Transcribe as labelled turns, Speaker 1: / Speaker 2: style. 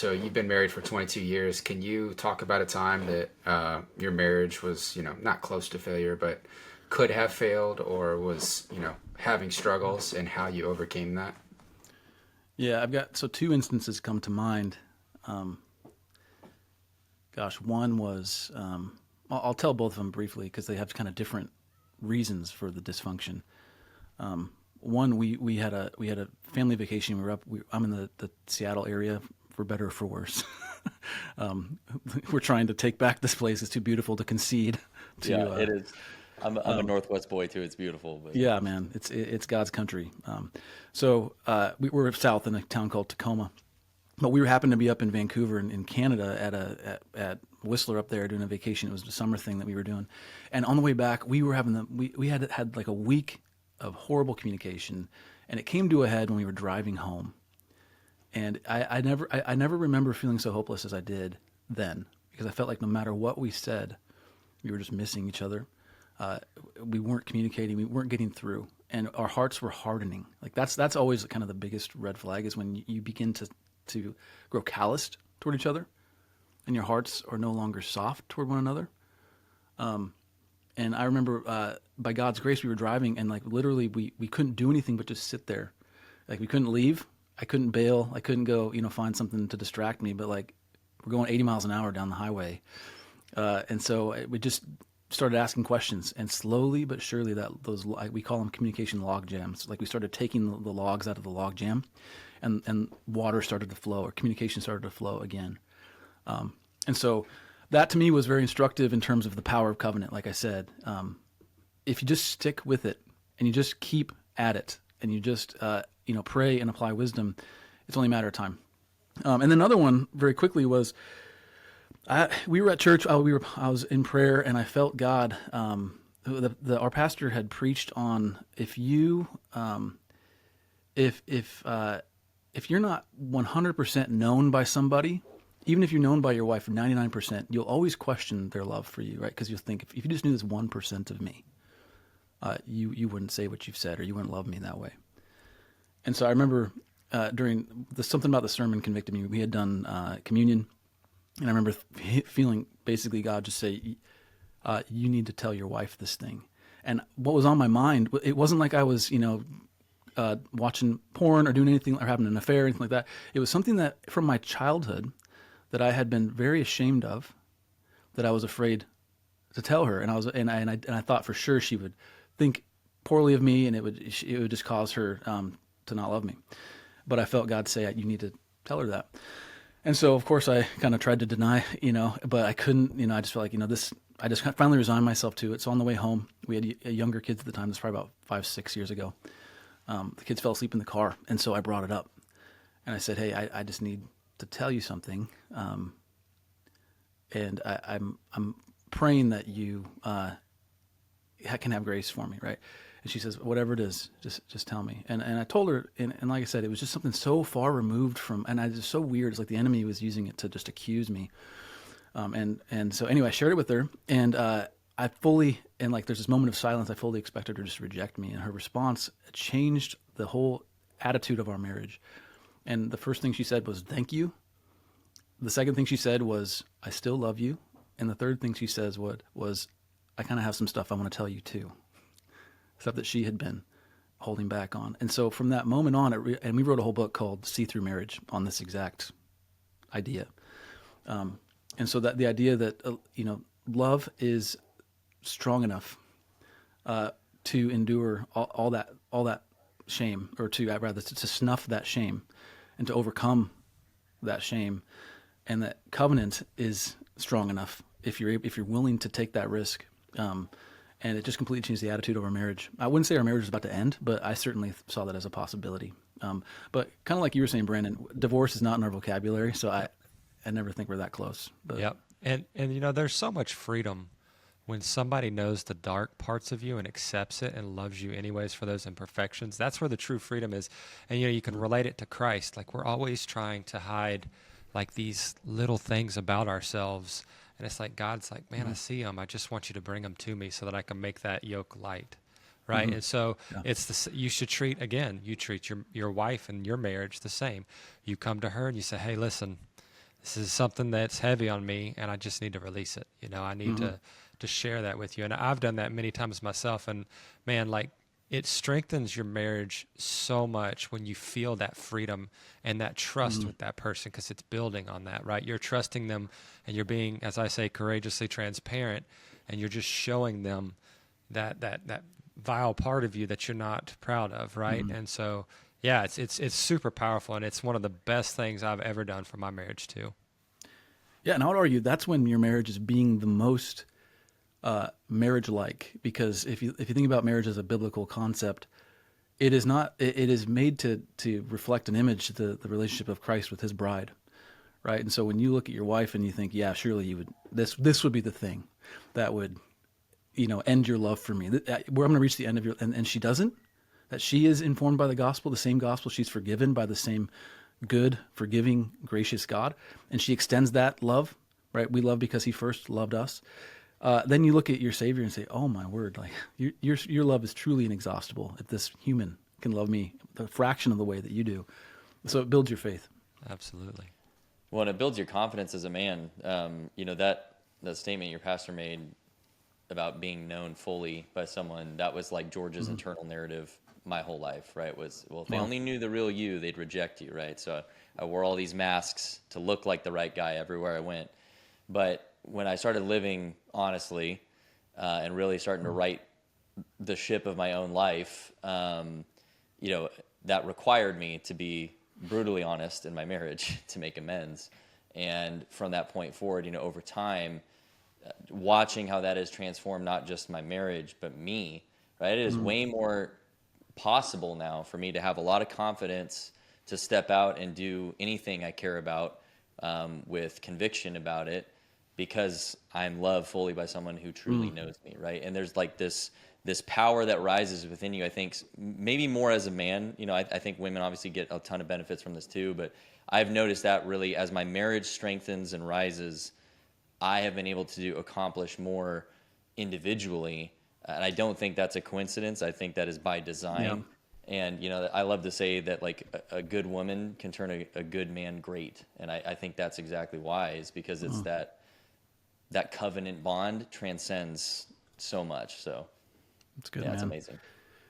Speaker 1: So you've been married for 22 years. Can you talk about a time that your marriage was, not close to failure, but could have failed or was, having struggles and how you overcame that?
Speaker 2: Yeah, I've got so two instances come to mind. Um, One was I'll tell both of them briefly because they have kind of different reasons for the dysfunction. One, we had a family vacation. I'm in the Seattle area for better or for worse. um, we're trying to take back this place. It's too beautiful to concede to.
Speaker 3: Yeah, it is. I'm a Northwest boy too. It's beautiful, but
Speaker 2: Yeah, man, it's God's country. We were south in a town called Tacoma, but we happened to be up in Vancouver in Canada at Whistler up there doing a vacation. It was a summer thing that we were doing, and on the way back, we were having we had like a week of horrible communication, and it came to a head when we were driving home. And I never remember feeling so hopeless as I did then, because I felt like no matter what we said, we were just missing each other. We weren't communicating, we weren't getting through, and our hearts were hardening. Like that's always kind of the biggest red flag, is when you begin to grow calloused toward each other, and your hearts are no longer soft toward one another. And I remember, by God's grace, we were driving, and like literally we couldn't do anything but just sit there. Like we couldn't leave. I couldn't bail. I couldn't go, find something to distract me. But like we're going 80 miles an hour down the highway, and so we just started asking questions, and slowly but surely we call them communication log jams. Like we started taking the logs out of the log jam, and water started to flow, or communication started to flow again. And so that to me was very instructive in terms of the power of covenant. Like I said, if you just stick with it and you just keep at it and you just pray and apply wisdom, it's only a matter of time. And then another one very quickly was we were at church. I was in prayer, and I felt God. Our pastor had preached on, if you if you're not 100% known by somebody, even if you're known by your wife 99%, you'll always question their love for you, right? Because you'll think, if you just knew this 1% of me, you wouldn't say what you've said, or you wouldn't love me that way. And so I remember something about the sermon convicted me. We had done communion, and I remember feeling basically God just say, you need to tell your wife this thing. And what was on my mind, it wasn't like I was, watching porn or doing anything or having an affair or anything like that. It was something that from my childhood that I had been very ashamed of, that I was afraid to tell her. And I thought for sure she would think poorly of me, and it would just cause her to not love me. But I felt God say, you need to tell her that. And so, of course, I kind of tried to deny, but I couldn't, I just felt like, I just finally resigned myself to it. So on the way home, we had younger kids at the time. This was probably about 5-6 years ago. The kids fell asleep in the car. And so I brought it up, and I said, hey, I just need to tell you something. And I'm praying that you can have grace for me, right? And she says, whatever it is, just tell me. And I told her, and like I said, it was just something so far removed from, and it's so weird. It's like the enemy was using it to just accuse me. And so anyway, I shared it with her, and there's this moment of silence. I fully expected her just to reject me, and her response changed the whole attitude of our marriage. And the first thing she said was, thank you. The second thing she said was, I still love you. And the third thing she says was, I kind of have some stuff I want to tell you too. Stuff that she had been holding back on. And so from that moment on, and we wrote a whole book called See Through Marriage on this exact idea. And so that the idea that, love is strong enough to endure all that shame, or to snuff that shame and to overcome that shame. And that covenant is strong enough if you're willing to take that risk. And it just completely changed the attitude of our marriage. I wouldn't say our marriage was about to end, but I certainly saw that as a possibility. But kind of like you were saying, Brandon, divorce is not in our vocabulary, so I never think we're that close. But.
Speaker 4: Yep. And there's so much freedom when somebody knows the dark parts of you and accepts it and loves you anyways for those imperfections. That's where the true freedom is. And you can relate it to Christ. Like, we're always trying to hide like these little things about ourselves. And it's like, God's like, man, I see them. I just want you to bring them to me so that I can make that yoke light. Right. Mm-hmm. And so you should treat your wife and your marriage the same. You come to her and you say, hey, listen, this is something that's heavy on me, and I just need to release it. I need
Speaker 2: Mm-hmm.
Speaker 4: to share that with you. And I've done that many times myself. And man, like it strengthens your marriage so much when you feel that freedom and that trust with that person, because it's building on that, right? You're trusting them, and you're being, as I say, courageously transparent, and you're just showing them that vile part of you that you're not proud of, right? And so, yeah, it's super powerful, and it's one of the best things I've ever done for my marriage too.
Speaker 2: Yeah, and I would argue that's when your marriage is being the most marriage-like, because if you think about marriage as a biblical concept, it is not. It is made to reflect an image, the relationship of Christ with His bride, right? And so when you look at your wife and you think, yeah, surely you would this would be the thing that would end your love for me. Where I'm going to reach the end of and she doesn't. That she is informed by the same gospel. She's forgiven by the same good, forgiving, gracious God, and she extends that love. Right? We love because He first loved us. Then you look at your Savior and say, "Oh my word! Like your love is truly inexhaustible. If this human can love me a fraction of the way that you do, so it builds your faith."
Speaker 4: Absolutely.
Speaker 3: Well, and it builds your confidence as a man. That statement your pastor made about being known fully by someone, that was like George's internal narrative my whole life, right? Was, well, if they only knew the real you, they'd reject you, right? So I wore all these masks to look like the right guy everywhere I went. But when I started living honestly and really starting to right the ship of my own life, that required me to be brutally honest in my marriage to make amends. And from that point forward, over time, watching how that has transformed not just my marriage, but me, right? It is way more possible now for me to have a lot of confidence to step out and do anything I care about with conviction about it, because I'm loved fully by someone who truly knows me, right? And there's like this power that rises within you, I think, maybe more as a man. I think women obviously get a ton of benefits from this too, but I've noticed that really as my marriage strengthens and rises, I have been able to accomplish more individually. And I don't think that's a coincidence. I think that is by design.
Speaker 2: Yeah.
Speaker 3: And, I love to say that like a good woman can turn a good man great. And I think that's exactly why, is because it's that covenant bond transcends so much. So
Speaker 2: It's good,
Speaker 3: yeah, it's
Speaker 2: man.
Speaker 3: amazing.